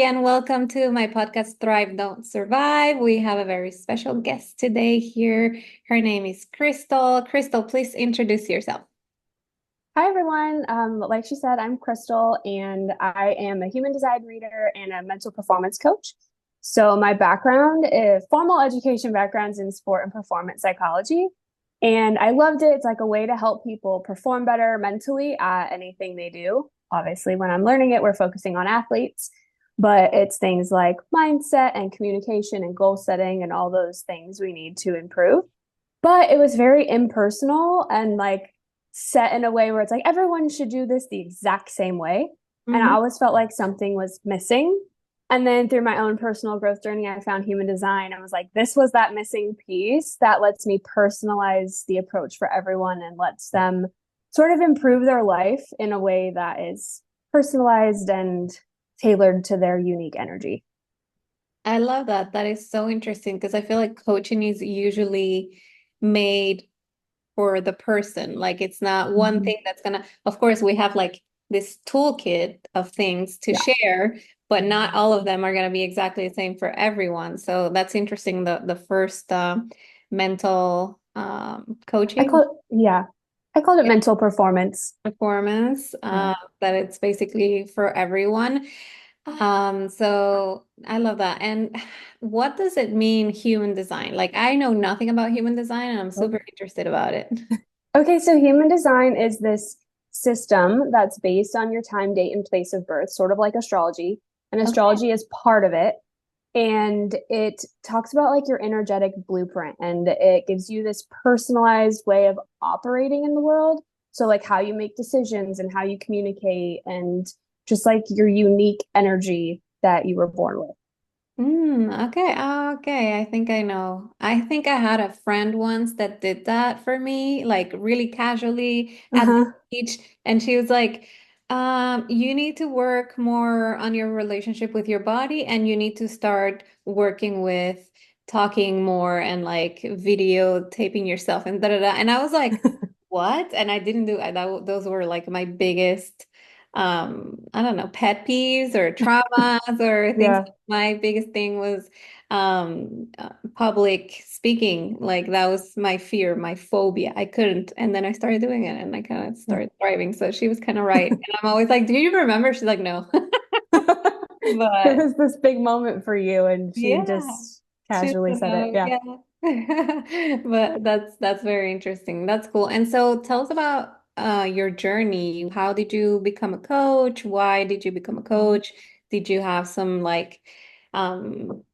and welcome to my podcast, Thrive, Don't Survive. We have a very special guest today here. Her name is Krystal. Krystal, please introduce yourself. Hi, everyone. Like she said, I'm Krystal, and I am a human design reader and a mental performance coach. So my background is formal education backgrounds in sport and performance psychology. And I loved it. It's like a way to help people perform better mentally at anything they do. Obviously, when I'm learning it, we're focusing on athletes, but it's things like mindset and communication and goal setting and all those things we need to improve. But it was very impersonal and like set in a way where it's like everyone should do this the exact same way. And I Mhm. always felt like something was missing. And then through my own personal growth journey, I found human design. I was like, this was that missing piece that lets me personalize the approach for everyone and lets them sort of improve their life in a way that is personalized and tailored to their unique energy. I love that. That is so interesting because I feel like coaching is usually made for the person. Like it's not one Mhm. thing that's gonna, of course, we have like this toolkit of things to Yeah. share, but not all of them are gonna be exactly the same for everyone. So that's interesting. The first mental coaching Yeah, I called it mental performance. performance Yeah. that it's basically for everyone. So I love that. And what does it mean, human design? Like I know nothing about human design and I'm super interested about it. Okay, so human design is this system that's based on your time, date, and place of birth, sort of like astrology. And Okay. astrology is part of it. And it talks about like your energetic blueprint and it gives you this personalized way of operating in the world. So, like how you make decisions and how you communicate, and just like your unique energy that you were born with. Okay. Okay. I think I know. I think I had a friend once that did that for me, like really casually at the Uh-huh. beach. And she was like, you need to work more on your relationship with your body, and you need to start working with talking more and like videotaping yourself and da da da. And I was like, what? And I didn't do those were like my biggest I don't know, pet peeves or traumas or things. Yeah. My biggest thing was public speaking. Like that was my fear, my phobia. I couldn't. And then I started doing it and I kind of started thriving. So she was kind of right. And I'm always like, do you remember? She's like, no. It But was this big moment for you, and she yeah, just she casually doesn't said it. know. Yeah. Yeah. But that's very interesting. That's cool. And so tell us about your journey. How did you become a coach? Why did you become a coach? Did you have some like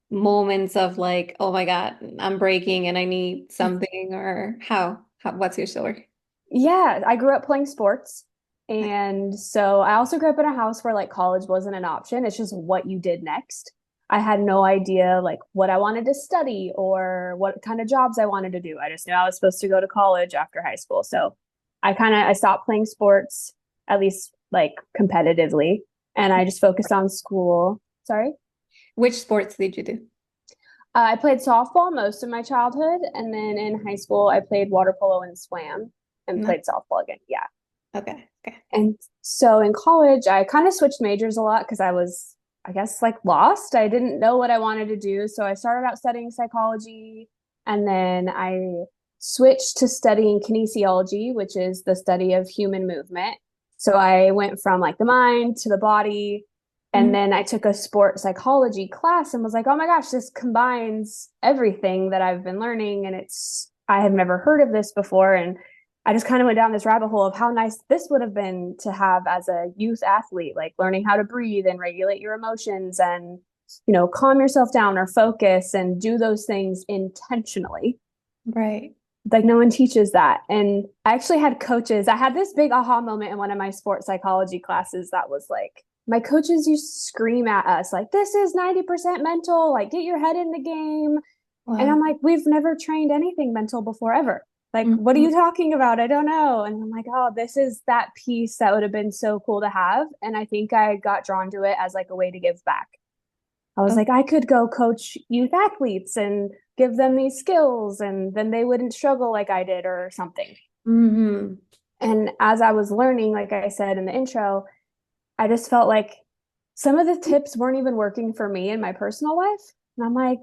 moments of like, oh my God, I'm breaking and I need something, or how what's your story? Yeah, I grew up playing sports. And so I also grew up in a house where like college wasn't an option. It's just what you did next. I had no idea like what I wanted to study or what kind of jobs I wanted to do. I just knew I was supposed to go to college after high school. So I stopped playing sports, at least like competitively, and I just focused on school. Sorry. Which sports did you do? I played softball most of my childhood, and then in high school I played water polo and swam and No. played softball again. Yeah. Okay. Okay. And so in college, I kind of switched majors a lot because I was, I guess, like lost. I didn't know what I wanted to do. So I started out studying psychology and then I switched to studying kinesiology, which is the study of human movement. So I went from like the mind to the body. And Mm. then I took a sport psychology class and was like, oh my gosh, this combines everything that I've been learning. And I have never heard of this before. And I just kind of went down this rabbit hole of how nice this would have been to have as a youth athlete, like learning how to breathe and regulate your emotions and, calm yourself down or focus and do those things intentionally. Right. Like no one teaches that. And I actually had coaches. I had this big aha moment in one of my sports psychology classes that was like, my coaches used to scream at us, like, this is 90% mental, like, get your head in the game. And I'm Wow. like, we've never trained anything mental before ever. Like, what are Mhm. you talking about? I don't know. And I'm like, oh, this is that piece that would have been so cool to have. And I think I got drawn to it as like a way to give back. I was Oh, like, I could go coach youth athletes and give them these skills, and then they wouldn't struggle like I did or something. hmm. And as I was learning, like I said in the intro, I just felt like some of the tips weren't even working for me in my personal life. And I'm like,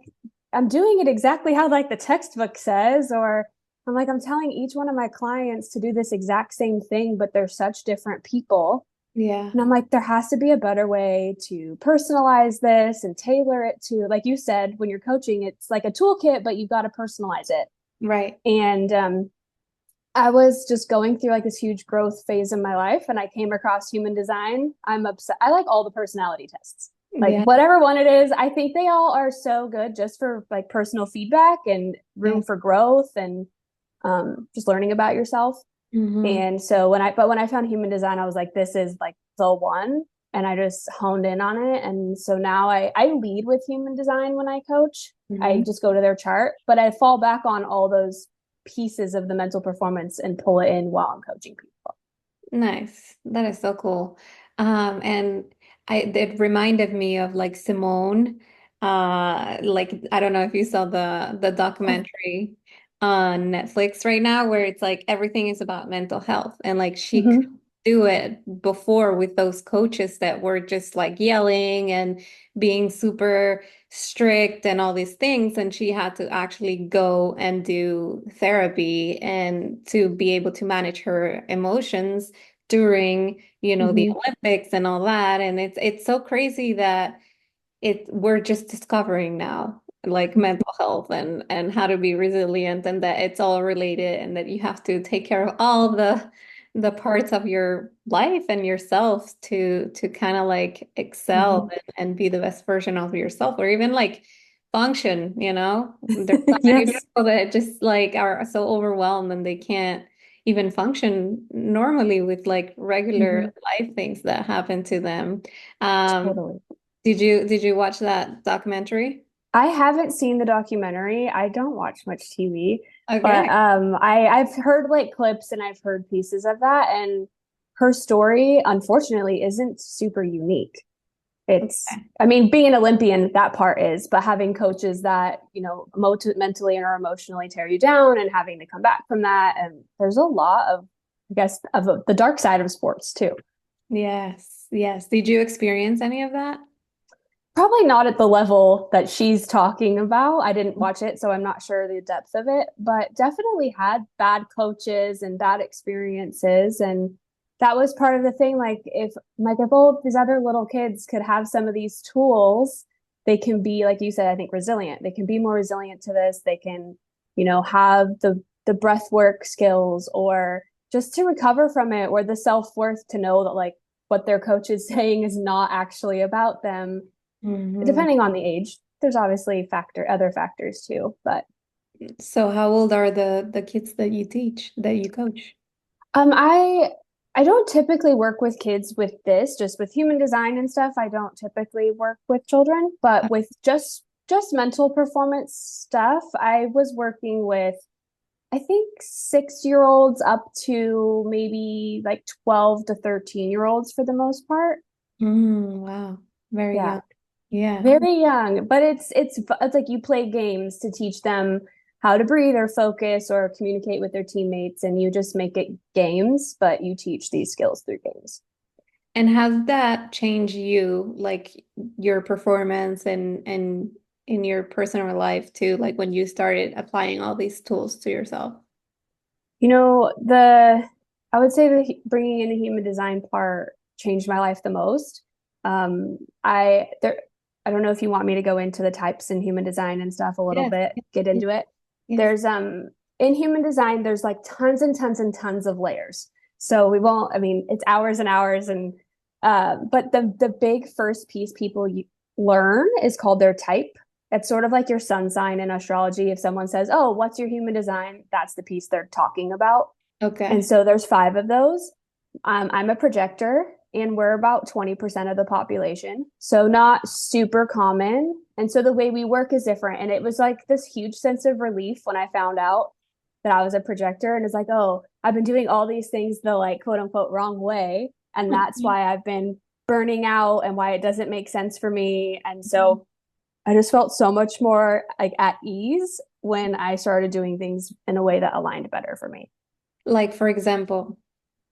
I'm doing it exactly how like the textbook says, or I'm like, I'm telling each one of my clients to do this exact same thing, but they're such different people. Yeah, And I'm like, there has to be a better way to personalize this and tailor it to, like you said, when you're coaching, it's like a toolkit, but you've got to personalize it. right. And I was just going through like this huge growth phase in my life, and I came across human design. I'm obsessed. I like all the personality tests, like Yeah, whatever one it is. I think they all are so good just for like personal feedback and yeah. room for growth and just learning about yourself. Hmm. And so when I found human design, I was like, this is like the one. And I just honed in on it. And so now I lead with human design when I coach. I Hmm. just go to their chart, but I fall back on all those pieces of the mental performance and pull it in while I'm coaching people. Nice. That is so cool. And it reminded me of like Simone. Like I don't know if you saw the Oh, documentary on Netflix right now where it's like everything is about mental health and like she could mm-hmm. do it before with those coaches that were just like yelling and being super strict and all these things, and she had to actually go and do therapy and to be able to manage her emotions during, the Mm-hmm. Olympics and all that. And it's so crazy that we're just discovering now like mental health and how to be resilient, and that it's all related, and that you have to take care of all the parts of your life and yourself to kind of like excel Mm-hmm. and be the best version of yourself, or even like function. There's so many Yes. people that just like are so overwhelmed and they can't even function normally with like regular Mm-hmm. life things that happen to them. um Totally. did you watch that documentary? I haven't seen the documentary. I don't watch much TV, but Okay. I've heard like clips and I've heard pieces of that, and her story, unfortunately, isn't super unique. It's, Okay. I mean, being an Olympian, that part is, but having coaches that, mentally and or emotionally tear you down and having to come back from that. And there's a lot of, I guess, of the dark side of sports too. Yes. Yes. Did you experience any of that? Probably not at the level that she's talking about. I didn't watch it, so I'm not sure the depth of it, but definitely had bad coaches and bad experiences. And that was part of the thing. Like if all these other little kids could have some of these tools, they can be, like you said, I think resilient. They can be more resilient to this. They can, have the breath work skills or just to recover from it, or the self-worth to know that like what their coach is saying is not actually about them, Hmm. depending on the age. There's obviously other factors too, but So how old are the kids that you teach, that you coach? um I I don't typically work with kids with this, just with human design and stuff. I don't typically work with children, but with just mental performance stuff, I was working with, I think, 6-year-olds up to maybe like 12 to 13-year-olds for the most part. Wow. Very Yeah. young. Yeah. Very young, but it's like you play games to teach them how to breathe or focus or communicate with their teammates, and you just make it games, but you teach these skills through games. And has that changed you, like your performance and in your personal life too, like when you started applying all these tools to yourself? The I would say the bringing in the human design part changed my life the most. I don't know if you want me to go into the types in human design and stuff a little Yes. bit, get Yes. into it. Yes. There's in human design, there's like tons and tons and tons of layers. So we won't, I mean, it's hours and hours, and but the big first piece people learn is called their type. It's sort of like your sun sign in astrology. If someone says, "Oh, what's your human design?" That's the piece they're talking about. And Okay. so there's 5 of those. I'm a projector, and we're about 20% of the population. So not super common. And so the way we work is different. And it was like this huge sense of relief when I found out that I was a projector. And it's like, oh, I've been doing all these things the like quote unquote wrong way. And that's why I've been burning out and why it doesn't make sense for me. And so I just felt so much more like at ease when I started doing things in a way that aligned better for me. Like for example.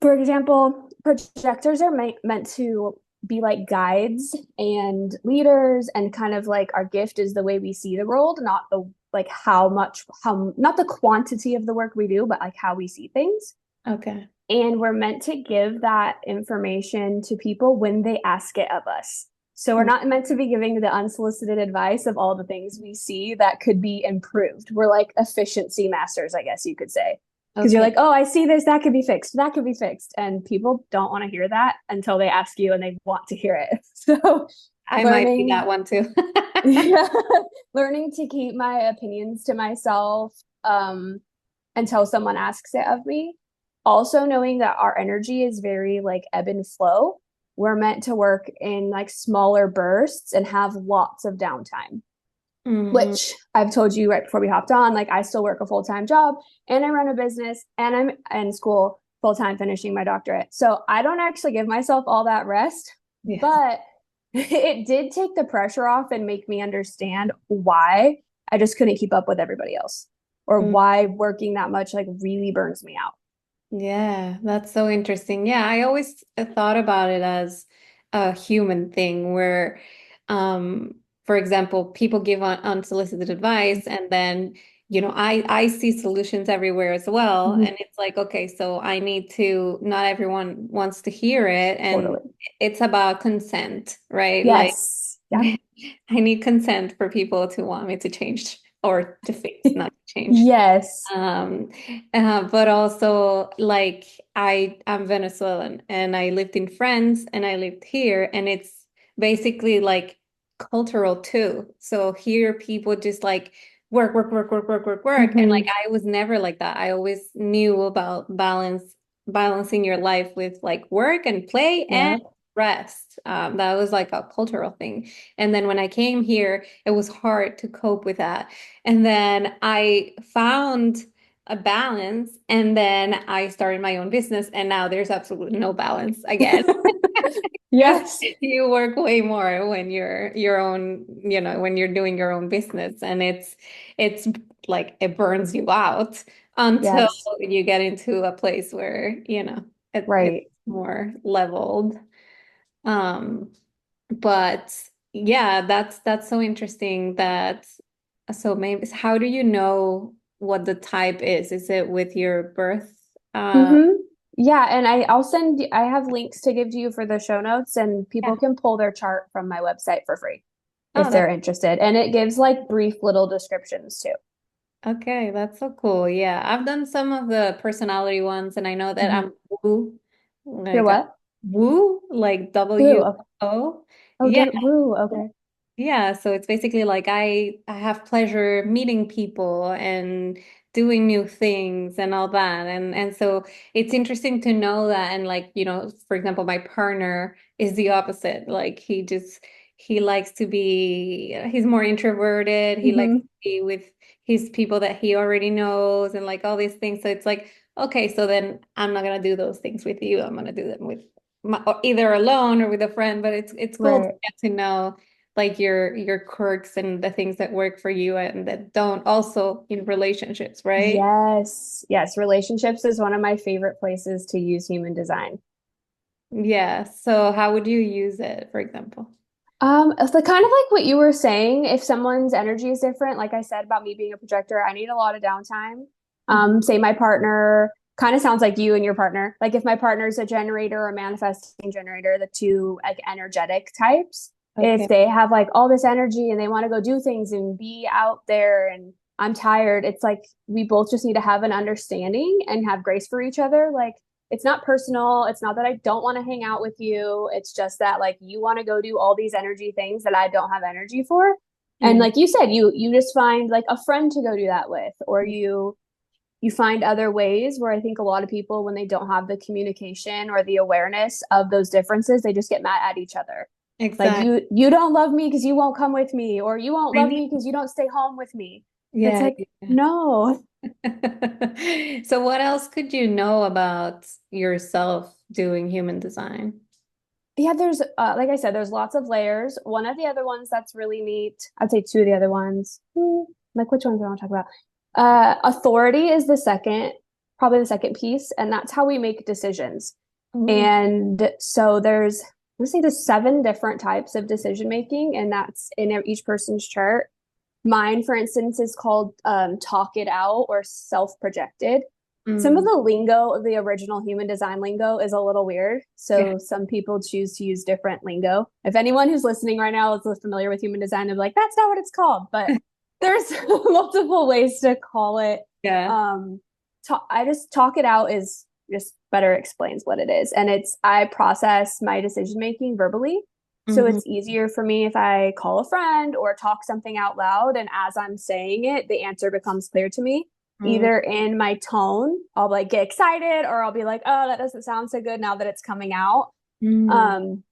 For example, projectors are meant to be like guides and leaders, and kind of like our gift is the way we see the world, not the like how much how not the quantity of the work we do, but like how we see things. Okay. And we're meant to give that information to people when they ask it of us. So we're not meant to be giving the unsolicited advice of all the things we see that could be improved. We're like efficiency masters, I guess you could say. Because you're Okay. like, oh, I see this, that could be fixed, that could be fixed. And people don't want to hear that until they ask you and they want to hear it. So I might be that learning, one too. yeah, learning to keep my opinions to myself until someone asks it of me. Also knowing that our energy is very like ebb and flow. We're meant to work in like smaller bursts and have lots of downtime, Mm, which I've told you right before we hopped on. Like I still work a full-time job and I run a business and I'm in school full-time finishing my doctorate. So I don't actually give myself all that rest, yeah. but it did take the pressure off and make me understand why I just couldn't keep up with everybody else, or Mm, why working that much like really burns me out. yeah, that's so interesting. Yeah, I always thought about it as a human thing where, for example, people give unsolicited advice and then, I see solutions everywhere as well. Mhm. And it's like, okay, so I need to, not everyone wants to hear it. And Totally. it's about consent, right? Like, Yes. Yeah. I need consent for people to want me to change or to fix, not to change. Yes. Um, but also like I'm Venezuelan and I lived in France and I lived here and it's basically like cultural too. So here people just like work, work, work, work, work, work, work. And like Hmm. I was never like that. I always knew about balancing your life with like work and play and Yeah. rest. That was like a cultural thing. And then when I came here, it was hard to cope with that. And then I found a balance and then I started my own business and now there's absolutely no balance again. Because Yes. you work way more when you're your own, when you're doing your own business and it's like it burns you out until Yes. you get into a place where, it's Right. more leveled. Um, but yeah, that's so interesting that so maybe how do you know what the type is? Is it with your birth? Hmm. Yeah, and I have links to give to you for the show notes, and people Yeah. can pull their chart from my website for free Oh, if that's they're interested. And it gives like brief little descriptions too. okay. That's so cool. Yeah, I've done some of the personality ones, and I know that Hmm. I'm woo, You're like what? woo, like Woo. W Okay. O. Oh, Yeah. woo. Okay. Yeah, so it's basically like I have pleasure meeting people and doing new things and all that. And so it's interesting to know that and like, for example, my partner is the opposite. Like he likes to be he's more introverted. He likes to Hmm. be with his people that he already knows and like all these things. So it's like, okay, so then I'm not gonna do those things with you. I'm gonna do them with or either alone or with a friend, but it's cool to Right. get to know like your quirks and the things that work for you and that don't also in relationships, right? Yes. Yes. Relationships is one of my favorite places to use human design. Yeah. So how would you use it, for example? It's the kind of like what you were saying, if someone's energy is different, like I said about me being a projector, I need a lot of downtime. Mhm. Say my partner kind of sounds like you and your partner. Like if my partner's a generator or a manifesting generator, the two like energetic types, if Okay. they have like all this energy and they want to go do things and be out there and I'm tired, it's like we both just need to have an understanding and have grace for each other. Like it's not personal. It's not that I don't want to hang out with you. It's just that like you want to go do all these energy things that I don't have energy for. And Mhm. like you said, you just find like a friend to go do that with, or you find other ways where I think a lot of people when they don't have the communication or the awareness of those differences, they just get mad at each other. Like Exactly. you don't love me because you won't come with me, or you won't I love need, me because you don't stay home with me. It's yeah, like, yeah. no. So what else could you know about yourself doing human design? Yeah, there's like I said, there's lots of layers. One of the other ones that's really neat, I'd say two of the other ones. Like which ones do I want to talk about? Authority is the second, probably the second piece, and that's how we make decisions. Ooh. And so there's let's say there's 7 different types of decision making, and that's in each person's chart. Mine, for instance, is called talk it out or self-projected. Some of Mm, the lingo of the original human design lingo is a little weird. yeah. So some people choose to use different lingo. If anyone who's listening right now is familiar with human design, they're like, that's not what it's called. But there's multiple ways to call it. Yeah. I just talk it out is just better explains what it is. And I process my decision making verbally. So Hmm. it's easier for me if I call a friend or talk something out loud. And as I'm saying it, the answer becomes clear to me, Mm, either in my tone, I'll like get excited, or I'll be like, oh, that doesn't sound so good now that it's coming out. mm. Um,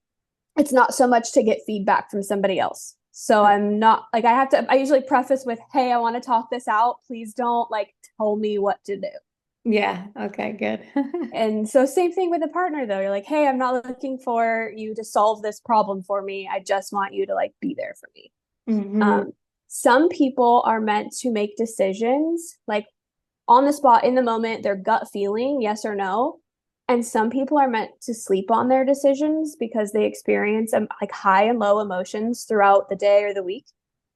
it's not so much to get feedback from somebody else. So I'm not like, I usually preface with, hey, I want to talk this out. Please don't like tell me what to do. Yeah. Okay, good. And so same thing with a partner though. You're like, hey, I'm not looking for you to solve this problem for me. I just want you to like be there for me. Hmm. Um, some people are meant to make decisions like on the spot in the moment, their gut feeling, yes or no. And some people are meant to sleep on their decisions because they experience like high and low emotions throughout the day or the week.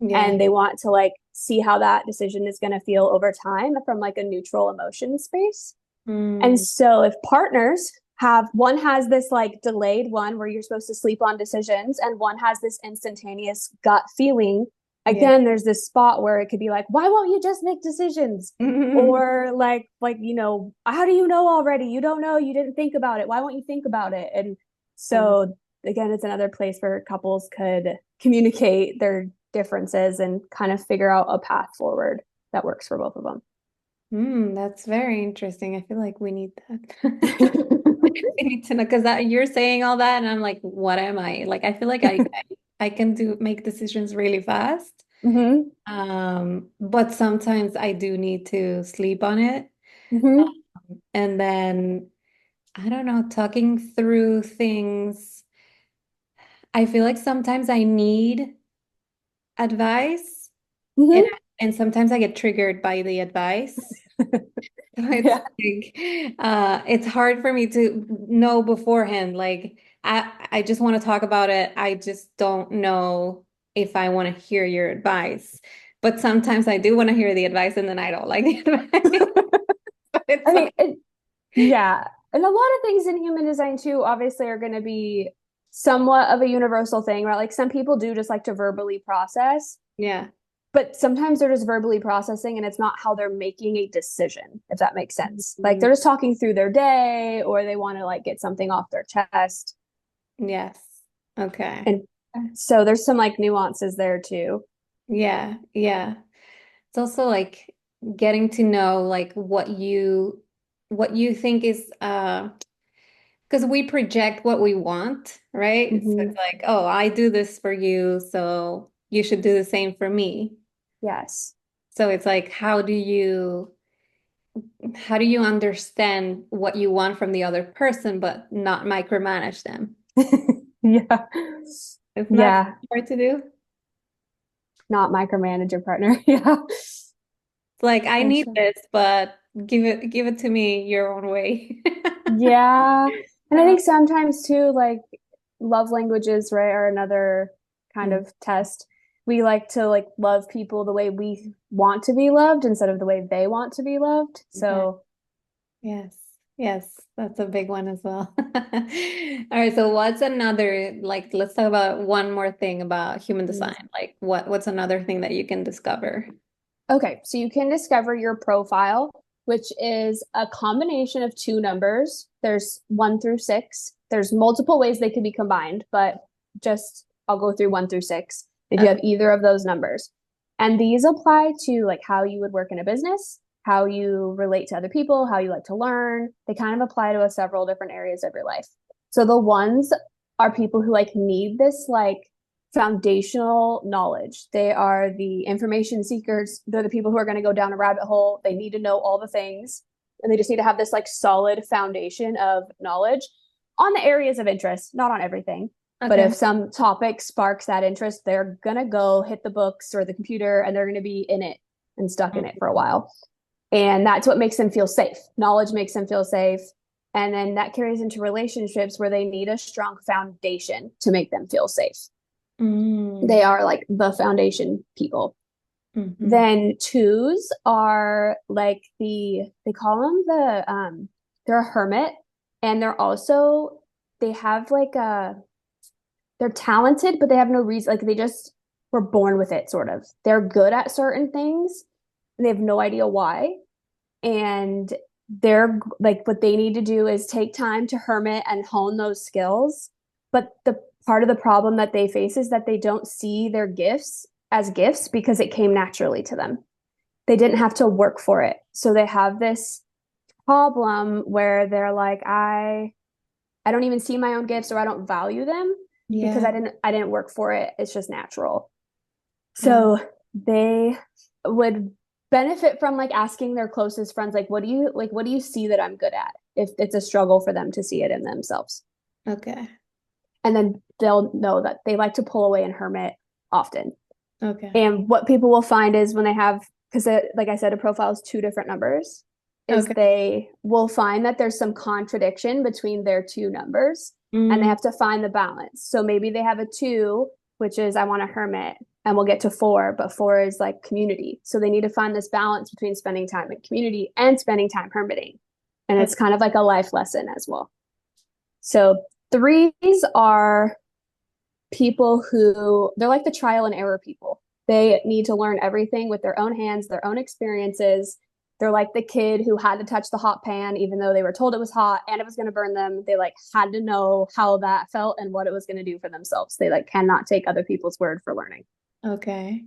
Yeah. And they want to like see how that decision is going to feel over time from like a neutral emotion space. And Mm, so if partners have one has this like delayed one where you're supposed to sleep on decisions and one has this instantaneous gut feeling, yeah. again, there's this spot where it could be like, why won't you just make decisions? Or how do you know already? You don't know, you didn't think about it. Why won't you think about it? And Mm, so again, it's another place where couples could communicate their differences and kind of figure out a path forward that works for both of them. that's very interesting. I feel like we need that. We need to know because that you're saying all that, and I'm like, what am I? Like, I feel like I can make decisions really fast. Hmm. But sometimes I do need to sleep on it. Hmm. And then I don't know, talking through things. I feel like sometimes I need advice and Hmm. and sometimes I get triggered by the advice. So it's Yeah. like it's hard for me to know beforehand. Like I just want to talk about it. I just don't know if I want to hear your advice. But sometimes I do want to hear the advice and then I don't like the advice. But I it's mean, like yeah. And a lot of things in human design too, obviously, are going to be somewhat of a universal thing, right? Like some people do just like to verbally process, yeah. but sometimes they're just verbally processing and it's not how they're making a decision, if that makes sense. Like Mhm. they're just talking through their day or they want to like get something off their chest. Yes. Okay. And so there's some like nuances there too. Yeah. Yeah. It's also like getting to know like what you think is because we project what we want, right? So it's Hmm. like, oh, I do this for you, so you should do the same for me. Yes. So it's like, how do you understand what you want from the other person, but not micromanage them? Yeah. Isn't that Yeah. hard to do? Not micromanage your partner. Yeah. It's like, I For need sure. this, but give it to me your own way. Yeah. And I Uh, think sometimes too, like love languages, right, are another kind mm, of test. We like to like love people the way we want to be loved instead of the way they want to be loved. mhm. So, Yes, yes, that's a big one as well. All right, so what's another, like, let's talk about one more thing about human design. Like, what's another thing that you can discover? okay, so you can discover your profile, which is a combination of 2 numbers. There's 1 through 6. There's multiple ways they could be combined, but just I'll go through 1 through 6 if you Okay. have either of those numbers. And these apply to like how you would work in a business, how you relate to other people, how you like to learn. They kind of apply to several different areas of your life. So the ones are people who like need this like foundational knowledge. They are the information seekers. They're the people who are going to go down a rabbit hole. They need to know all the things. And they just need to have this like solid foundation of knowledge on the areas of interest, not on everything. But Okay. if some topic sparks that interest, they're going to go hit the books or the computer and they're going to be in it and stuck in it for a while. And that's what makes them feel safe. Knowledge makes them feel safe. And then that carries into relationships where they need a strong foundation to make them feel safe. Mm. They are like the foundation people. Hmm. Then twos are like they call them they're a hermit, and they have like a they're talented, but they have no reason, like they just were born with it sort of. They're good at certain things and they have no idea why. And they're like what they need to do is take time to hermit and hone those skills. But the part of the problem that they face is that they don't see their gifts as gifts because it came naturally to them. They didn't have to work for it. So they have this problem where they're like, I don't even see my own gifts, or I don't value them because Yeah. I didn't work for it. It's just natural. Oh, So they would benefit from like asking their closest friends, like, what do you see that I'm good at? If it's a struggle for them to see it in themselves. okay. And then they'll know that they like to pull away and hermit often. Okay. And what people will find is when they have, because like I said, a profile is two different numbers, is Okay. they will find that there's some contradiction between their two numbers and they Mm, have to find the balance. So maybe they have a two, which is I want to hermit, and we'll get to four, but four is like community. So they need to find this balance between spending time in community and spending time hermiting. And it's okay. kind of like a life lesson as well. So threes are people who they're like the trial and error people. They need to learn everything with their own hands, their own experiences. They're like the kid who had to touch the hot pan even though they were told it was hot and it was going to burn them. They like had to know how that felt and what it was going to do for themselves. They like cannot take other people's word for learning. Okay.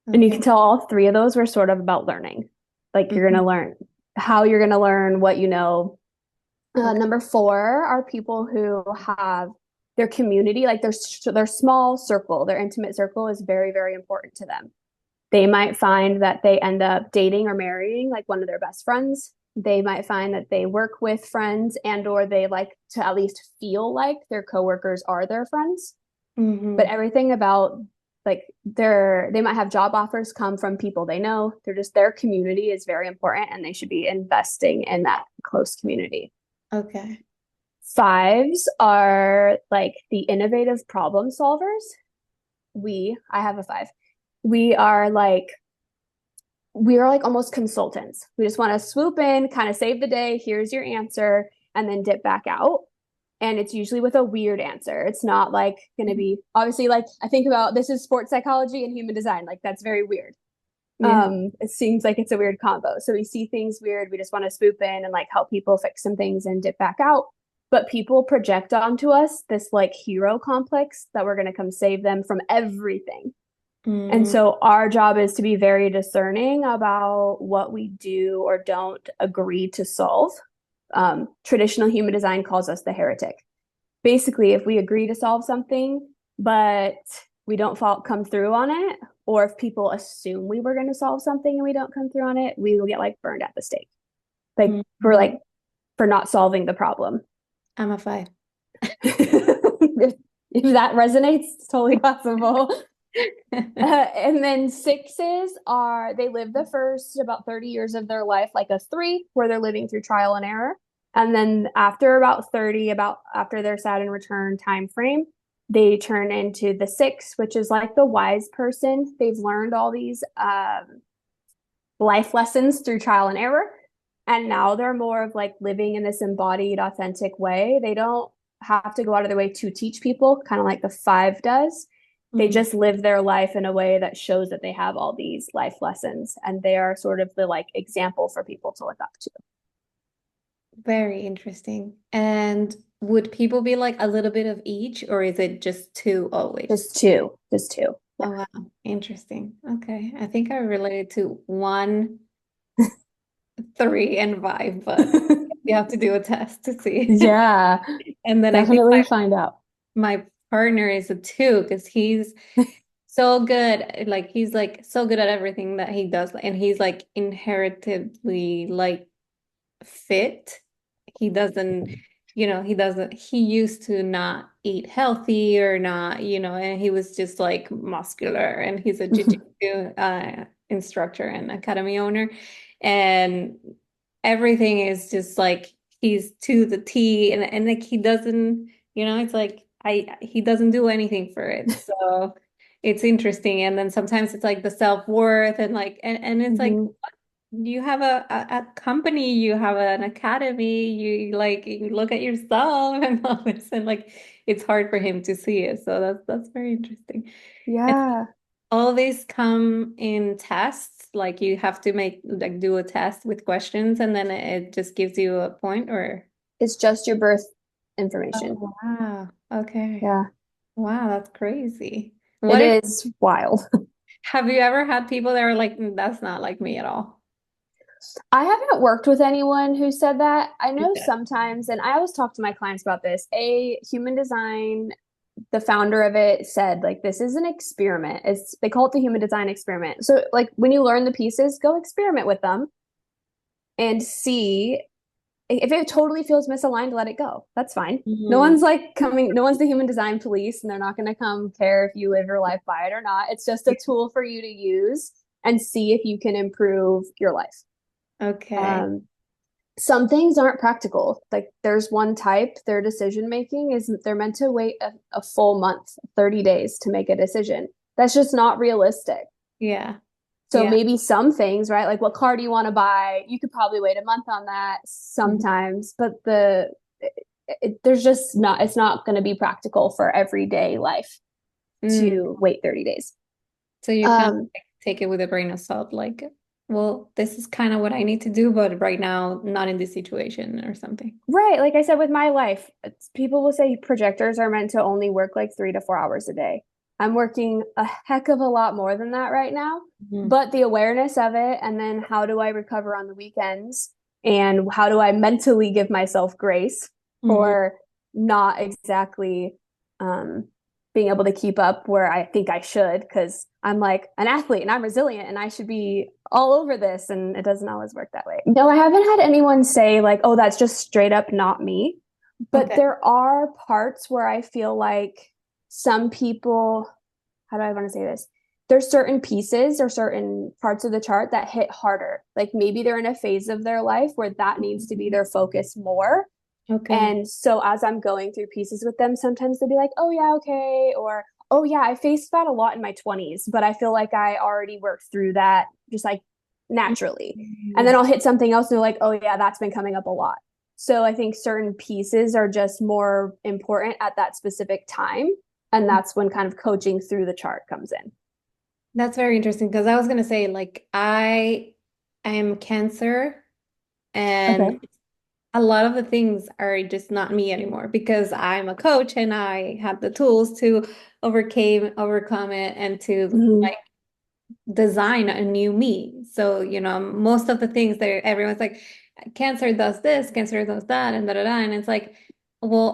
And you Okay. can tell all three of those were sort of about learning. Like you're going Mhm. to learn how you're going to learn what you know. Okay. Number four are people who have their community, like their small circle, their intimate circle is very, very important to them. They might find that they end up dating or marrying like one of their best friends. They might find that they work with friends and or they like to at least feel like their coworkers are their friends. But Hmm. everything about like they might have job offers come from people they know. They're just their community is very important and they should be investing in that close community. Okay. Fives are like the innovative problem solvers. I have a five. We are like, we are like almost consultants. We just want to swoop in, kind of save the day. Here's your answer, and then dip back out. And it's usually with a weird answer. It's not like going to be obviously like I think about this is sports psychology and human design. Like that's very weird. Yeah. It seems like it's a weird combo. So we see things weird. We just want to swoop in and like help people fix some things and dip back out. But people project onto us this like hero complex that we're going to come save them from everything. And Mm, so our job is to be very discerning about what we do or don't agree to solve. Traditional human design calls us the heretic. Basically, if we agree to solve something, but we don't come through on it, or if people assume we were going to solve something and we don't come through on it, we will get like burned at the stake. mhm. For not solving the problem. I'm a five. If that resonates, it's totally possible. And then sixes are they live the first about 30 years of their life like a three, where they're living through trial and error. And then after about 30, about after their Saturn return time frame, they turn into the six, which is like the wise person. They've learned all these life lessons through trial and error. And now they're more of like living in this embodied, authentic way. They don't have to go out of their way to teach people, kind of like the five does. They Mm, just live their life in a way that shows that they have all these life lessons and they are sort of the like example for people to look up to. very interesting. And would people be like a little bit of each, or is it just two always? Just two, just two. Yeah. Oh, wow. Interesting. Okay. I think I related to one, three, and five, but you have to do a test to see. Yeah, And then I think definitely find out. my partner is a two because he's so good. Like he's like so good at everything that he does. And he's like inheritably like fit. He doesn't, he used to not eat healthy or not, and he was just like muscular and he's a jiu-jitsu instructor and academy owner. And everything is just like he's to the T, and like he doesn't, it's like he doesn't do anything for it. So it's interesting. And then sometimes it's like the self-worth and like and it's like Mhm. you have a company, you have an academy, you like you look at yourself and all this, and like it's hard for him to see it. So that's very interesting. And Yeah, all these come in tests, like you have to do a test with questions and then it just gives you a point or it's just your birth information. oh wow. Okay. Yeah, Wow, that's crazy. it What if is wild. have you ever had people that are like, That's not like me at all? I haven't worked with anyone who said that. I know Yeah. sometimes, and I always talk to my clients about this, a human design, the founder of it said, like, this is an experiment. It's they call it the human design experiment. So, like, when you learn the pieces, go experiment with them and see if it totally feels misaligned, let it go. That's fine. No Mhm. one's like coming, no one's the human design police, and they're not going to come care if you live your life by it or not. It's just a tool for you to use and see if you can improve your life. Okay. Um, some things aren't practical. Like there's one type, their decision making is they're meant to wait a full month, 30 days to make a decision. That's just not realistic. Yeah. So Yeah. maybe some things, right? Like what car do you want to buy? You could probably wait a month on that Mhm. sometimes, but there's just not, it's not going to be practical for everyday life Mm. to wait 30 days. So you kind of Um, like take it with a grain of salt, like, well, this is kind of what I need to do, but right now, not in this situation or something. right. Like I said, with my life, people will say projectors are meant to only work like 3 to 4 hours a day. I'm working a heck of a lot more than that right now, Mhm. but the awareness of it, and then how do I recover on the weekends, and how do I mentally give myself grace Mhm. for not exactly um, being able to keep up where I think I should, because I'm like an athlete and I'm resilient and I should be all over this, and it doesn't always work that way. No, I haven't had anyone say like, "Oh, that's just straight up not me." But Okay. there are parts where I feel like some people, how do I want to say this? There's certain pieces or certain parts of the chart that hit harder. Like maybe they're in a phase of their life where that needs to be their focus more. Okay. And so as I'm going through pieces with them, sometimes they'll be like, "Oh yeah, okay," or "Oh yeah, I faced that a lot in my 20s, but I feel like I already worked through that just like naturally." And then Mhm. I'll hit something else and they're like, "Oh yeah, that's been coming up a lot." So I think certain pieces are just more important at that specific time. And that's when kind of coaching through the chart comes in. That's very interesting because I was gonna say, like, I am Cancer, and Okay. a lot of the things are just not me anymore because I'm a coach and I have the tools to overcome it and to Mhm. like design a new me. So, most of the things that everyone's like, Cancer does this, Cancer does that, and da da da. And it's like, well,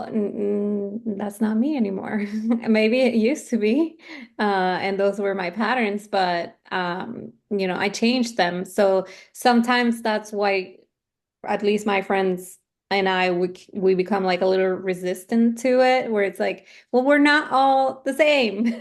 that's not me anymore. Maybe it used to be, and those were my patterns, but I changed them. So sometimes that's why at least my friends and I we become like a little resistant to it, where it's like, well, we're not all the same.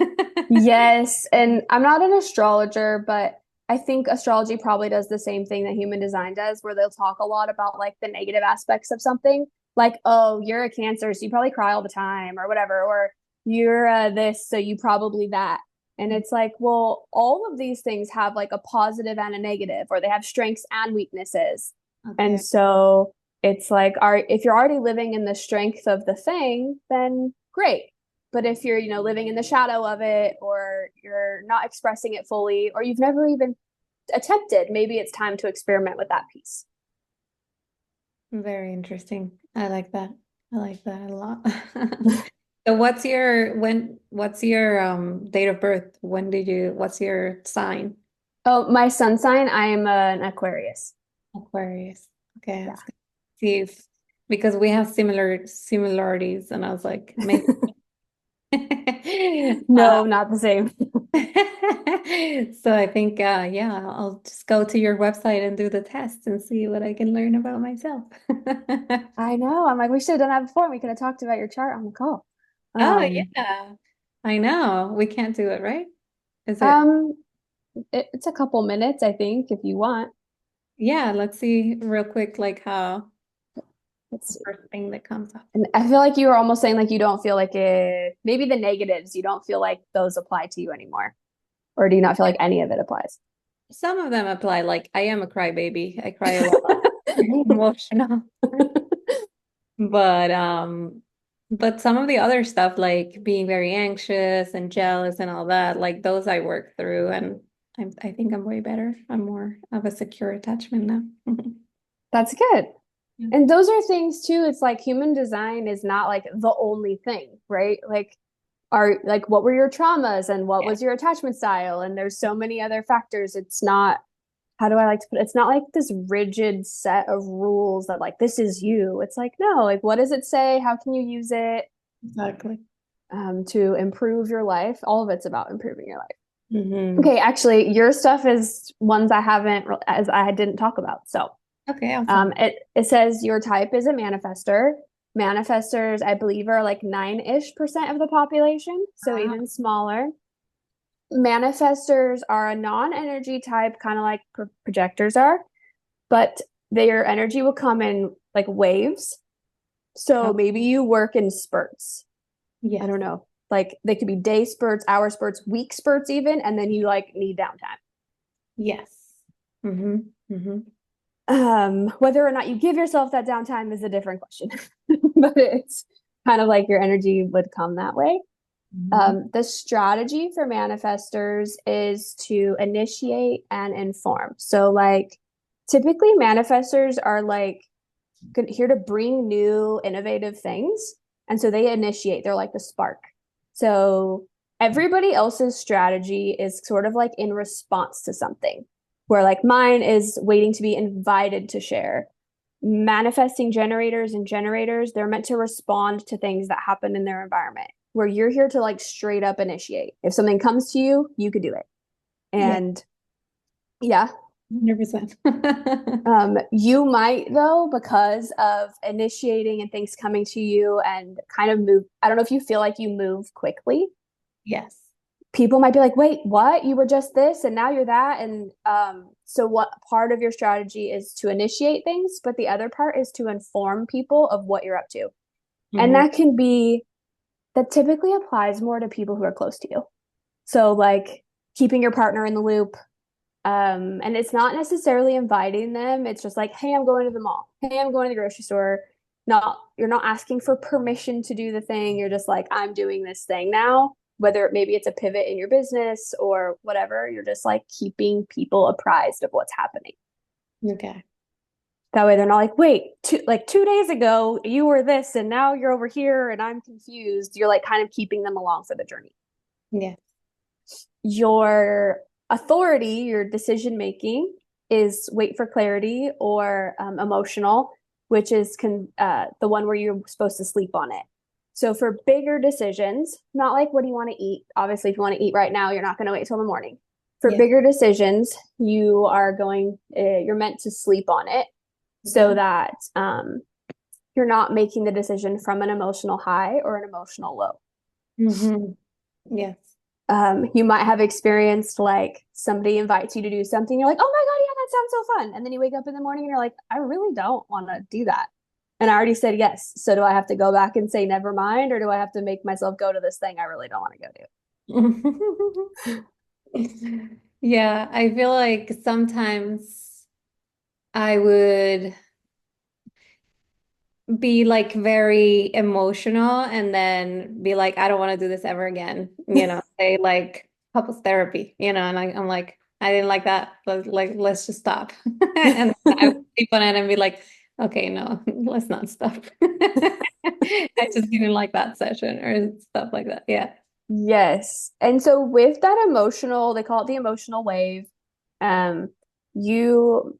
Yes, and I'm not an astrologer, but I think astrology probably does the same thing that human design does, where they'll talk a lot about like the negative aspects of something, like, "Oh, you're a Cancer, so you probably cry all the time," or whatever, or "You're this, so you probably that." And it's like, well, all of these things have like a positive and a negative, or they have strengths and weaknesses. And Okay. so it's like, if you're already living in the strength of the thing, then great. But if you're, living in the shadow of it, or you're not expressing it fully, or you've never even attempted, maybe it's time to experiment with that piece. Very interesting. I like that. I like that a lot. So what's your date of birth? What's your sign? Oh, my sun sign, I am an Aquarius. Aquarius. Okay, I Yeah. was gonna see if because we have similarities and I was like, maybe No, not the same. so I think yeah, I'll just go to your website and do the test and see what I can learn about myself. I know. I'm like, we should have done that before. We could have talked about your chart on the call. Oh Um, yeah. I know. We can't do it, right? Is it? um, it's a couple minutes, I think, if you want. Yeah, let's see real quick like how. Let's the see. first thing that comes up. And I feel like you were almost saying like you don't feel like it, maybe the negatives, you don't feel like those apply to you anymore. Or do you not feel like any of it applies? Some of them apply, like I am a crybaby. I cry a lot. Very emotional. But but some of the other stuff like being very anxious and jealous and all that, like those I work through and I think I'm way better. I'm more of a secure attachment now. That's good. Yeah. And those are things too. It's like human design is not like the only thing, right? Like, are like what were your traumas and what Yeah. was your attachment style? And there's so many other factors. It's not, how do I like to put it? It's not like this rigid set of rules that like this is you. It's like, no, like what does it say? How can you use it Exactly. to improve your life? All of it's about improving your life. Hmm. Okay, actually, your stuff is ones I haven't, as I didn't talk about. So Okay, awesome. it says your type is a manifester. Manifestors, I believe, are like 9-ish% of the population, so Ah, even smaller. Manifestors are a non-energy type, kind of like projectors are, but their energy will come in like waves. So oh, maybe you work in spurts. I yes. don't know. Like they could be day spurts, hour spurts, week spurts even, and then you like need downtime. Yes. Hmm. Hmm. Whether or not you give yourself that downtime is a different question, but it's kind of like your energy would come that way. Hmm. The strategy for manifestors is to initiate and inform. So, like, typically, manifestors are like here to bring new, innovative things. And so they initiate, they're like the spark. So, everybody else's strategy is sort of like in response to something, where like mine is waiting to be invited to share. Manifesting generators and generators, they're meant to respond to things that happen in their environment, where you're here to like straight up initiate. If something comes to you, you could do it. Yeah, And yeah, 100%. you might though, because of initiating and things coming to you and kind of move. I don't know if you feel like you move quickly. Yes. People might be like, wait, what? You were just this and now you're that. And so, what part of your strategy is to initiate things, but the other part is to inform people of what you're up to. And Hmm. that can be, that typically applies more to people who are close to you. So, like keeping your partner in the loop. And it's not necessarily inviting them. It's just like, hey, I'm going to the mall. Hey, I'm going to the grocery store. Not, you're not asking for permission to do the thing. You're just like, I'm doing this thing now. Whether maybe it's a pivot in your business or whatever, you're just like keeping people apprised of what's happening. Okay. That way they're not like, wait, 2 days ago you were this and now you're over here and I'm confused. You're like kind of keeping them along for the journey. Yes. Your authority, your decision making is wait for clarity or emotional, which is the one where you're supposed to sleep on it. So for bigger decisions, not like what do you want to eat? Obviously, if you want to eat right now, you're not going to wait till the morning. For Yes. bigger decisions, you're meant to sleep on it so Okay. that you're not making the decision from an emotional high or an emotional low. Hmm. Yes. You might have experienced like somebody invites you to do something, you're like, oh my God, yeah, that sounds so fun. And then you wake up in the morning and you're like, I really don't want to do that. And I already said yes. So do I have to go back and say never mind, or do I have to make myself go to this thing I really don't want to go do? Yeah, I feel like sometimes I would be like very emotional and then be like, I don't want to do this ever again. Say like couples therapy, and I'm like, I didn't like that. Let's just stop. And I would sleep on it and be like, okay, no, let's not stop. I just didn't like that session or stuff like that. Yeah. Yes. And so with that emotional, they call it the emotional wave. Um, you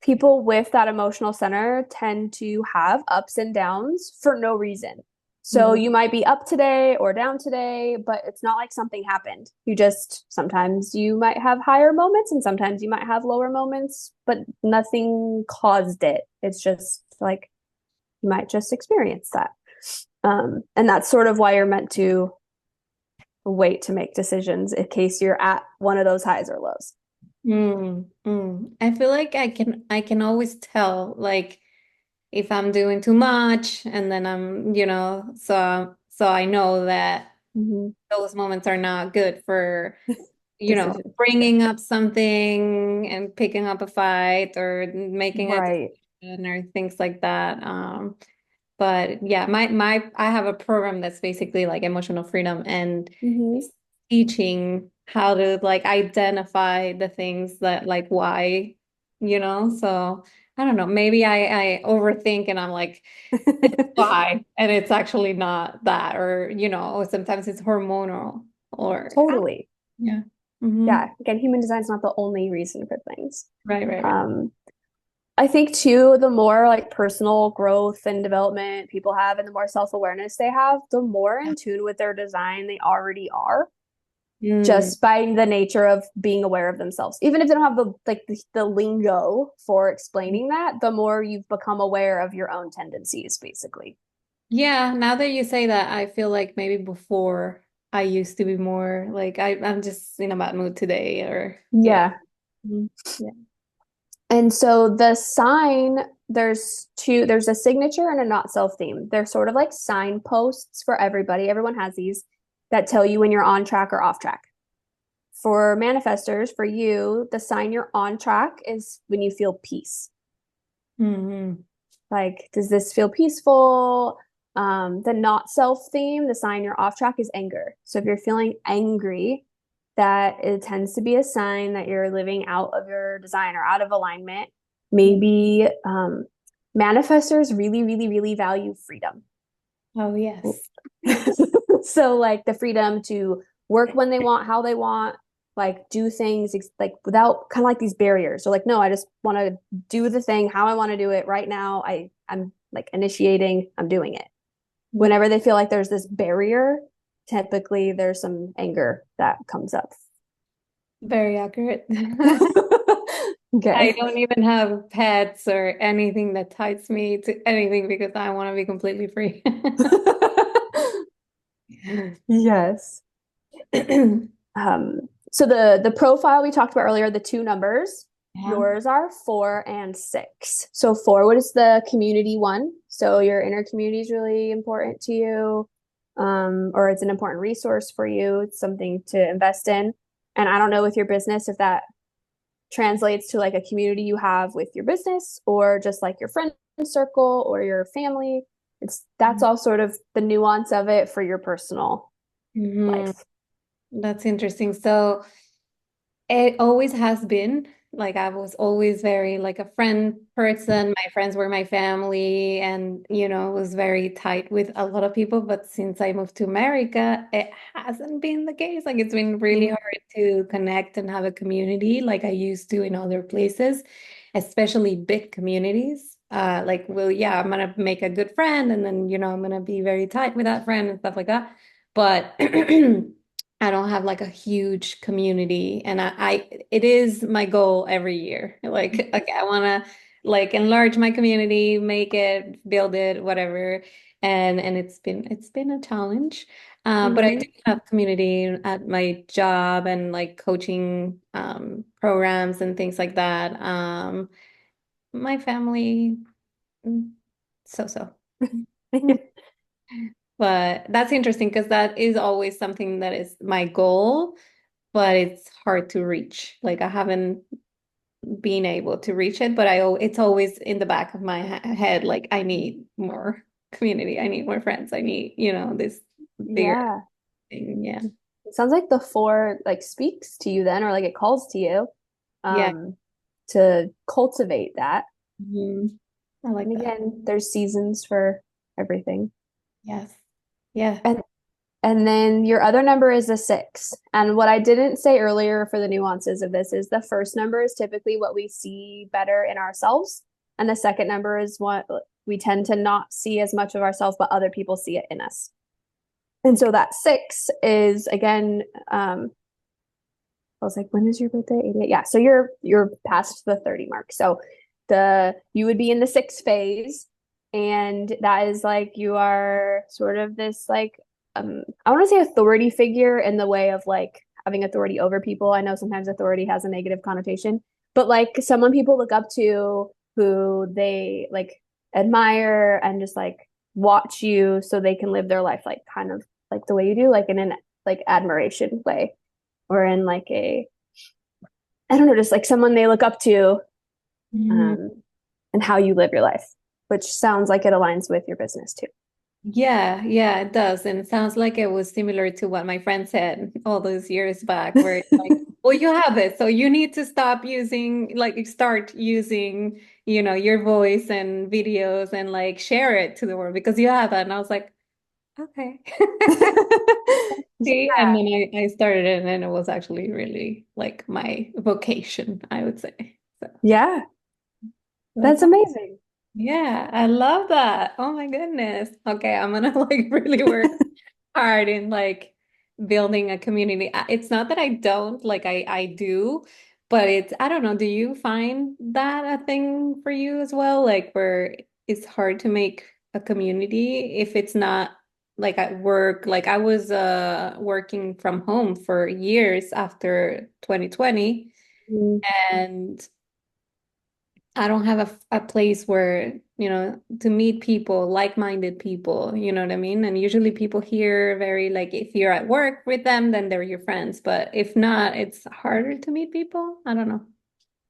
People with that emotional center tend to have ups and downs for no reason. So Mhm. you might be up today or down today, but it's not like something happened. Sometimes you might have higher moments and sometimes you might have lower moments, but nothing caused it. It's just like you might just experience that. And that's sort of why you're meant to wait to make decisions in case you're at one of those highs or lows. I feel like I can always tell like if I'm doing too much and then I'm, so I know that Hmm. those moments are not good for, Decision. bringing up something and picking up a fight or making a Right. decision or things like that. But yeah, I have a program that's basically like emotional freedom and Hmm. it's teaching how to like identify the things that like why, so I don't know, maybe I overthink and I'm like, it's why, and it's actually not that, or sometimes it's hormonal or Totally. yeah. Hmm. Yeah. Again, human design is not the only reason for things. Right, right, right. Um, I think too, the more like personal growth and development people have and the more self-awareness they have, the more Yeah. in tune with their design they already are, Mm. just by the nature of being aware of themselves. Even if they don't have the lingo for explaining that, the more you've become aware of your own tendencies, basically. Yeah, now that you say that, I feel like maybe before I used to be more like I'm just in a bad mood today or yeah. Yeah. Mhm. Yeah. And so the sign, there's a signature and a not self theme. They're sort of like signposts for everybody. Everyone has these that tell you when you're on track or off track. For manifestors, for you, the sign you're on track is when you feel peace. Mhm. Like, does this feel peaceful? The not self theme, the sign you're off track is anger. So if you're feeling angry, that it tends to be a sign that you're living out of your design or out of alignment. Maybe manifestors really, really, really value freedom. Oh, yes. So, like the freedom to work when they want, how they want, like do things like without kind of like these barriers. So, like, no, I just want to do the thing how I want to do it right now. I'm like initiating, I'm doing it. Yeah, Whenever they feel like there's this barrier, typically there's some anger that comes up. very accurate. I Okay. don't even have pets or anything that ties me to anything because I want to be completely free. Yes. So the profile we talked about earlier, the two numbers, Yeah. yours are 4 and 6. So 4, what is the community one? So your inner community is really important to you, or it's an important resource for you. It's something to invest in. And I don't know with your business if that translates to like a community you have with your business or just like your friend circle or your family. That's all sort of the nuance of it for your personal Hmm. life. That's interesting. So it always has been like I was always very like a friend person. My friends were my family and was very tight with a lot of people. But since I moved to America, it hasn't been the case. Like it's been really Mm-hmm. hard to connect and have a community like I used to in other places, especially big communities. Like, well, yeah, I'm gonna make a good friend and then, I'm gonna be very tight with that friend and stuff like that. But I don't have like a huge community and it is my goal every year. Like, okay, I want to like enlarge my community, make it, build it, whatever. And it's been a challenge. But I do Mm-hmm. have community at my job and like coaching programs and things like that. My family, mm, so. But that's interesting because that is always something that is my goal, but it's hard to reach. Like I haven't been able to reach it, but it's always in the back of my head. Like I need more community. I need more friends. I need, this bigger Yeah. thing. Yeah. It sounds like the 4 like speaks to you then, or like it calls to you Yeah. um to cultivate that. Mhm. I And like that. again, there's seasons for everything. Yes. Yeah. And and then your other number is a 6. And what I didn't say earlier for the nuances of this is the first number is typically what we see better in ourselves. And the second number is what we tend to not see as much of ourselves, but other people see it in us. And Okay. so that 6 is again, I was like, when is your birthday? 88. Yeah. So you're past the 30 mark. So you would be in the 6 phase. And that is like you are sort of this like I want to say authority figure in the way of like having authority over people. I know sometimes authority has a negative connotation, but like someone people look up to who they like admire and just like watch you so they can live their life like kind of like the way you do, like in an like admiration way or in like a I don't know, just like someone they look up to, Mhm. um, and how you live your life, which sounds like it aligns with your business too. Yeah, yeah, it does. And it sounds like it was similar to what my friend said all those years back, where it's like, well, you have it, so you need to stop using, like, start using, your voice and videos and like share it to the world because you have it. And I was like, okay. See, and then I started it, and then it was actually really like my vocation, I would say. So Yeah, that's that's amazing. yeah, I love that. Oh my goodness. Okay, I'm gonna like really work hard in like building a community. It's not that I don't, like I do, but it's I don't know, do you find that a thing for you as well? Like where it's hard to make a community if it's not like at work. Like I was working from home for years after 2020 Mm. and I don't have a place where, to meet people, like-minded people, you know what I mean? And usually people here very like if you're at work with them, then they're your friends. But if not, it's harder to meet people. I don't know.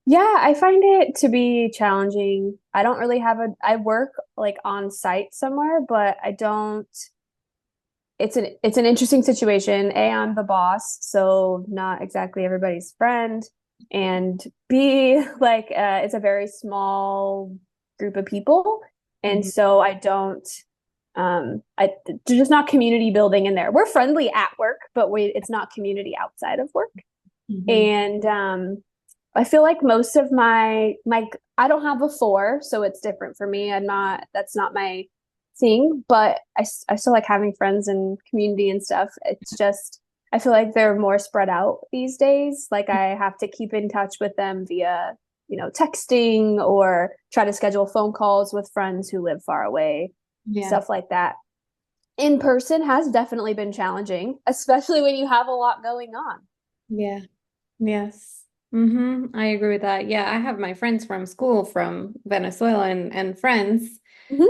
Yeah, I find it to be challenging. I don't really have I work like on site somewhere, but I don't, it's an interesting situation. A, I'm the boss, so not exactly everybody's friend. And B, like it's a very small group of people. And Mhm. so I don't there's just not community building in there. We're friendly at work, but it's not community outside of work. Mhm. And I feel like most of my I don't have a four, so it's different for me. That's not my thing, but I still like having friends and community and stuff. It's just I feel like they're more spread out these days. Like I have to keep in touch with them via, texting or try to schedule phone calls with friends who live far away, Yeah. stuff like that. In person has definitely been challenging, especially when you have a lot going on. Yeah. Yes. I agree with that. Yeah, I have my friends from school from Venezuela and friends. Mhm.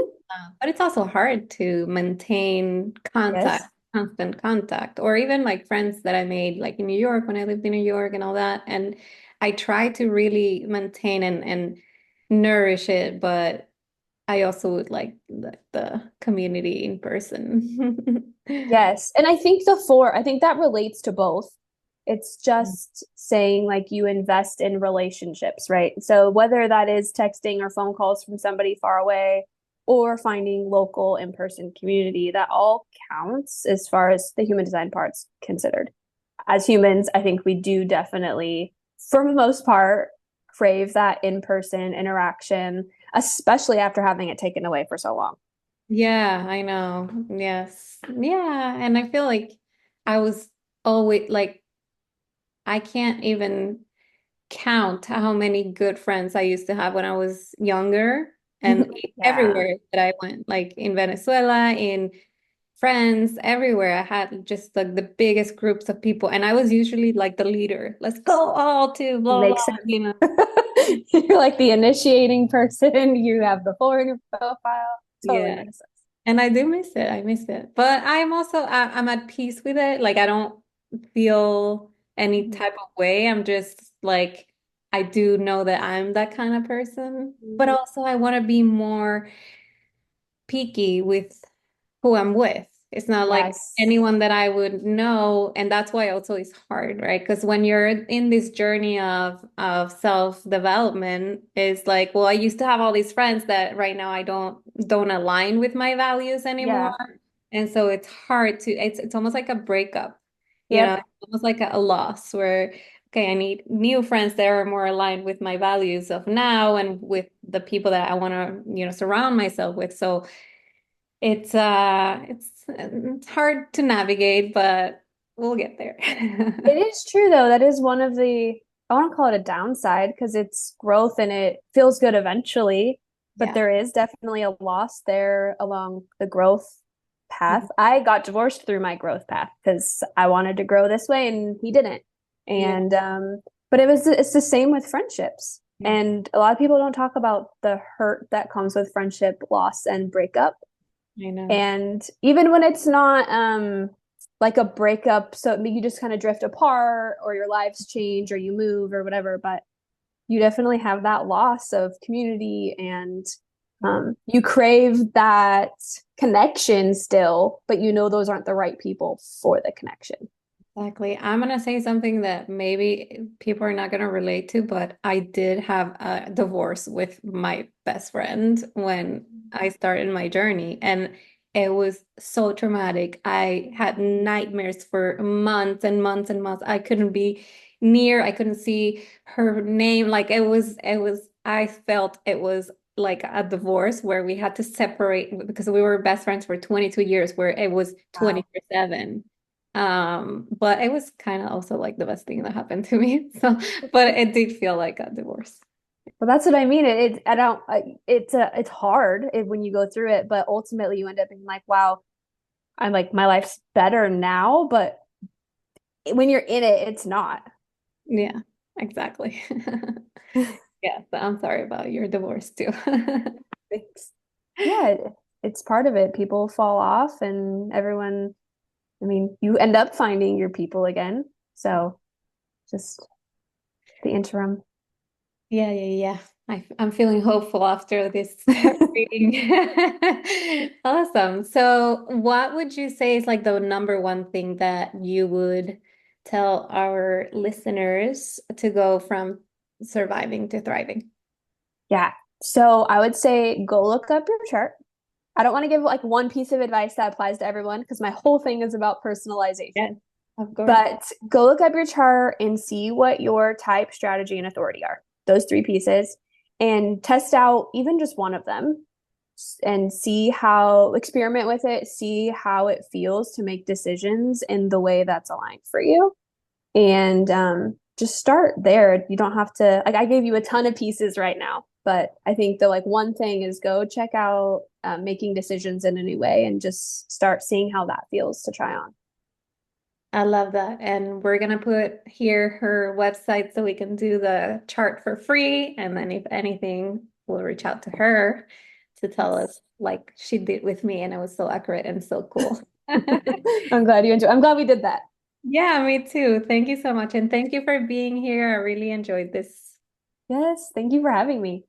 But it's also hard to maintain contact, Yes. constant contact, or even like friends that I made like in New York when I lived in New York and all that. And I try to really maintain and nourish it, but I also would like the community in person. Yes. And I think I think that relates to both. It's just saying like you invest in relationships, right? So whether that is texting or phone calls from somebody far away or finding local in-person community, that all counts as far as the human design part's considered. As humans, I think we do definitely, for the most part, crave that in-person interaction, especially after having it taken away for so long. Yeah, I know. Yes. Yeah. And I feel like I was always like, I can't even count how many good friends I used to have when I was younger and Yeah. everywhere that I went, like in Venezuela, in friends, everywhere. I had just like the biggest groups of people, and I was usually like the leader. Let's go all to blah blah, Makes sense. you know. You're like the initiating person. You have the four in your profile. Totally Yeah. makes sense. And I do miss it. I miss it. But I'm also I'm at peace with it. Like I don't feel any Mhm. type of way. I'm just like I do know that I'm that kind of person. But Mhm. also I want to be more picky with who I'm with. It's not like Yes. anyone that I would know, and that's why also it's hard, right? Because when you're in this journey of self-development, it's like, well, I used to have all these friends that right now I don't align with my values anymore. Yeah. And so it's hard to it's almost like a breakup, Yep. it's almost like a loss where okay, I need new friends that are more aligned with my values of now and with the people that I want to, surround myself with. So it's hard to navigate, but we'll get there. It is true though. That is one of the, I want to call it a downside because it's growth and it feels good eventually, but Yeah. there is definitely a loss there along the growth path. Mhm. I got divorced through my growth path because I wanted to grow this way and he didn't. Yeah. And but it's the same with friendships. Yeah, And a lot of people don't talk about the hurt that comes with friendship loss and breakup. I know. And even when it's not like a breakup, so you just kind of drift apart or your lives change or you move or whatever, but you definitely have that loss of community and you crave that connection still, but you know those aren't the right people for the connection. Exactly. I'm gonna say something that maybe people are not gonna relate to, but I did have a divorce with my best friend when I started my journey, and it was so traumatic. I had nightmares for months and months and months. I couldn't be near, I couldn't see her name. Like I felt it was like a divorce where we had to separate because we were best friends for 22 years, where it was Wow. 24/7. But it was kind of also like the best thing that happened to me. So, but it did feel like a divorce. Well, that's what I mean. I don't, it's hard when you go through it, but ultimately you end up being like, wow, I'm like, my life's better now, but when you're in it, it's not. Yeah, exactly. Yeah, so I'm sorry about your divorce too. It's, yeah, it's part of it. People fall off and everyone, I mean, you end up finding your people again. So just the interim. Yeah, yeah, yeah. I'm feeling hopeful after this reading. Awesome. So, what would you say is like the number one thing that you would tell our listeners to go from surviving to thriving? Yeah. So I would say go look up your chart. I don't want to give like one piece of advice that applies to everyone because my whole thing is about personalization. Yes, of course. But go look up your chart and see what your type, strategy, and authority are. Those three pieces, and test out even just one of them and see how, experiment with it, see how it feels to make decisions in the way that's aligned for you. And just start there. You don't have to, like, I gave you a ton of pieces right now, but I think the like one thing is go check out making decisions in a new way and just start seeing how that feels to try on. I love that. And we're gonna put here her website so we can do the chart for free. And then if anything, we'll reach out to her to tell us like she did with me. And it was so accurate and so cool. I'm glad you enjoyed. I'm glad we did that. Yeah, me too. Thank you so much. And thank you for being here. I really enjoyed this. Yes, thank you for having me.